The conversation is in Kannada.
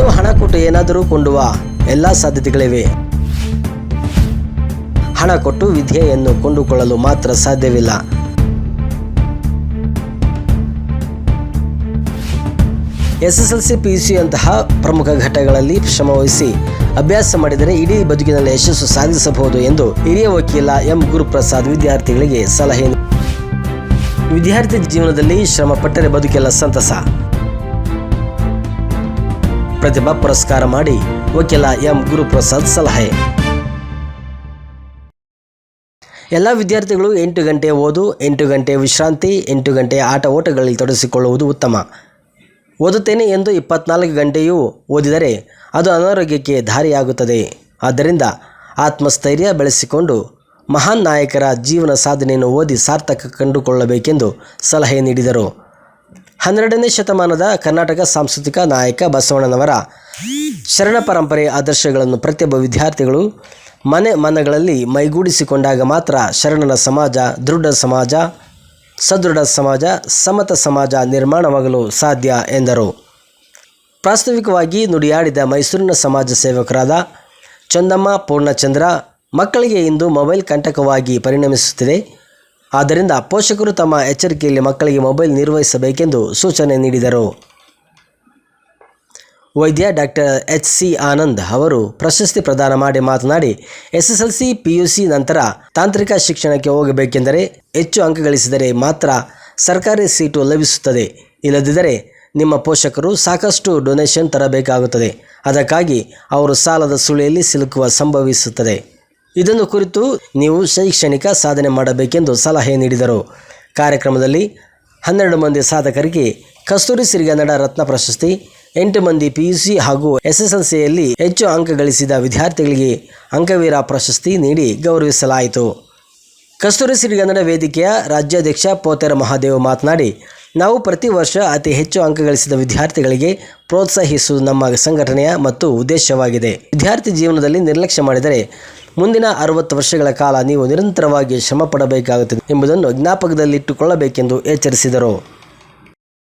ನೀವು ಹಣ ಕೊಟ್ಟು ಏನಾದರೂ ಕೊಂಡುವ ಎಲ್ಲ ಸಾಧ್ಯತೆಗಳಿವೆ. ಹಣ ಕೊಟ್ಟು ವಿದ್ಯೆಯನ್ನು ಕೊಂಡುಕೊಳ್ಳಲು ಮಾತ್ರ ಸಾಧ್ಯವಿಲ್ಲ. SSLC PUC ಅಂತಹ ಪ್ರಮುಖ ಘಟ್ಟಗಳಲ್ಲಿ ಶ್ರಮವಹಿಸಿ ಅಭ್ಯಾಸ ಮಾಡಿದರೆ ಇಡೀ ಬದುಕಿನಲ್ಲಿ ಯಶಸ್ಸು ಸಾಧಿಸಬಹುದು ಎಂದು ಹಿರಿಯ ವಕೀಲ ಎಂ ಗುರುಪ್ರಸಾದ್ ವಿದ್ಯಾರ್ಥಿಗಳಿಗೆ ಸಲಹೆ. ವಿದ್ಯಾರ್ಥಿ ಜೀವನದಲ್ಲಿ ಶ್ರಮ ಪಟ್ಟರೆ ಬದುಕೆಲ್ಲ ಸಂತಸ. ಪ್ರತಿಭಾ ಪುರಸ್ಕಾರ ಮಾಡಿ ವಕೀಲ ಎಂ ಗುರುಪ್ರಸಾದ್ ಸಲಹೆ. ಎಲ್ಲ ವಿದ್ಯಾರ್ಥಿಗಳು 8 ಗಂಟೆ ಓದು, 8 ಗಂಟೆ ವಿಶ್ರಾಂತಿ, 8 ಗಂಟೆ ಆಟ ಓಟಗಳಲ್ಲಿ ತೊಡಗಿಸಿಕೊಳ್ಳುವುದು ಉತ್ತಮ. ಓದುತ್ತೇನೆ ಎಂದು 24 ಗಂಟೆಯೂ ಓದಿದರೆ ಅದು ಅನಾರೋಗ್ಯಕ್ಕೆ ದಾರಿಯಾಗುತ್ತದೆ. ಆದ್ದರಿಂದ ಆತ್ಮಸ್ಥೈರ್ಯ ಬೆಳೆಸಿಕೊಂಡು ಮಹಾನ್ ನಾಯಕರ ಜೀವನ ಸಾಧನೆಯನ್ನು ಓದಿ ಸಾರ್ಥಕ ಕಂಡುಕೊಳ್ಳಬೇಕೆಂದು ಸಲಹೆ ನೀಡಿದರು. 12ನೇ ಶತಮಾನದ ಕರ್ನಾಟಕ ಸಾಂಸ್ಕೃತಿಕ ನಾಯಕ ಬಸವಣ್ಣನವರ ಶರಣ ಪರಂಪರೆಯ ಆದರ್ಶಗಳನ್ನು ಪ್ರತಿಯೊಬ್ಬ ವಿದ್ಯಾರ್ಥಿಗಳು ಮನೆ ಮನಗಳಲ್ಲಿ ಮೈಗೂಡಿಸಿಕೊಂಡಾಗ ಮಾತ್ರ ಶರಣನ ಸಮಾಜ ದೃಢ ಸಮಾಜ, ಸದೃಢ ಸಮಾಜ, ಸಮತ ಸಮಾಜ ನಿರ್ಮಾಣವಾಗಲು ಸಾಧ್ಯ ಎಂದರು. ಪ್ರಾಸ್ತಾವಿಕವಾಗಿ ನುಡಿಯಾಡಿದ ಮೈಸೂರಿನ ಸಮಾಜ ಸೇವಕರಾದ ಚಂದಮ್ಮ ಪೂರ್ಣಚಂದ್ರ, ಮಕ್ಕಳಿಗೆ ಇಂದು ಮೊಬೈಲ್ ಕಂಟಕವಾಗಿ ಪರಿಣಮಿಸುತ್ತಿದೆ. ಆದ್ದರಿಂದ ಪೋಷಕರು ತಮ್ಮ ಎಚ್ಚರಿಕೆಯಲ್ಲಿ ಮಕ್ಕಳಿಗೆ ಮೊಬೈಲ್ ನಿರ್ವಹಿಸಬೇಕೆಂದು ಸೂಚನೆ ನೀಡಿದರು. ವೈದ್ಯ ಡಾಕ್ಟರ್ HC ಆನಂದ್ ಅವರು ಪ್ರಶಸ್ತಿ ಪ್ರದಾನ ಮಾಡಿ ಮಾತನಾಡಿ, SSLC PUC ನಂತರ ತಾಂತ್ರಿಕ ಶಿಕ್ಷಣಕ್ಕೆ ಹೋಗಬೇಕೆಂದರೆ ಹೆಚ್ಚು ಅಂಕ ಗಳಿಸಿದರೆ ಮಾತ್ರ ಸರ್ಕಾರಿ ಸೀಟು ಲಭಿಸುತ್ತದೆ. ಇಲ್ಲದಿದ್ದರೆ ನಿಮ್ಮ ಪೋಷಕರು ಸಾಕಷ್ಟು ಡೊನೇಷನ್ ತರಬೇಕಾಗುತ್ತದೆ. ಅದಕ್ಕಾಗಿ ಅವರು ಸಾಲದ ಸುಳಿಯಲ್ಲಿ ಸಿಲುಕುವ ಸಂಭವಿಸುತ್ತದೆ. ಇದನ್ನು ಕುರಿತು ನೀವು ಶೈಕ್ಷಣಿಕ ಸಾಧನೆ ಮಾಡಬೇಕೆಂದು ಸಲಹೆ ನೀಡಿದರು. ಕಾರ್ಯಕ್ರಮದಲ್ಲಿ 12 ಮಂದಿ ಸಾಧಕರಿಗೆ ಕಸ್ತೂರಿ ಸಿರಿಗನ್ನಡ ರತ್ನ ಪ್ರಶಸ್ತಿ, 8 ಮಂದಿ PUC ಹಾಗೂ SSLCಯಲ್ಲಿ ಹೆಚ್ಚು ಅಂಕ ಗಳಿಸಿದ ವಿದ್ಯಾರ್ಥಿಗಳಿಗೆ ಅಂಕವೀರ ಪ್ರಶಸ್ತಿ ನೀಡಿ ಗೌರವಿಸಲಾಯಿತು. ಕಸ್ತೂರಿ ಸಿರಿಗನ್ನಡ ವೇದಿಕೆಯ ರಾಜ್ಯಾಧ್ಯಕ್ಷ ಪೋತೆರ ಮಹಾದೇವ್ ಮಾತನಾಡಿ, ನಾವು ಪ್ರತಿ ವರ್ಷ ಅತಿ ಹೆಚ್ಚು ಅಂಕ ಗಳಿಸಿದ ವಿದ್ಯಾರ್ಥಿಗಳಿಗೆ ಪ್ರೋತ್ಸಾಹಿಸುವುದು ನಮ್ಮ ಸಂಘಟನೆಯ ಮತ್ತು ಉದ್ದೇಶವಾಗಿದೆ. ವಿದ್ಯಾರ್ಥಿ ಜೀವನದಲ್ಲಿ ನಿರ್ಲಕ್ಷ್ಯ ಮಾಡಿದರೆ ಮುಂದಿನ 60 ವರ್ಷಗಳ ಕಾಲ ನೀವು ನಿರಂತರವಾಗಿ ಶ್ರಮ ಪಡಬೇಕಾಗುತ್ತದೆ ಎಂಬುದನ್ನು ಜ್ಞಾಪಕದಲ್ಲಿಟ್ಟುಕೊಳ್ಳಬೇಕೆಂದು ಎಚ್ಚರಿಸಿದರು.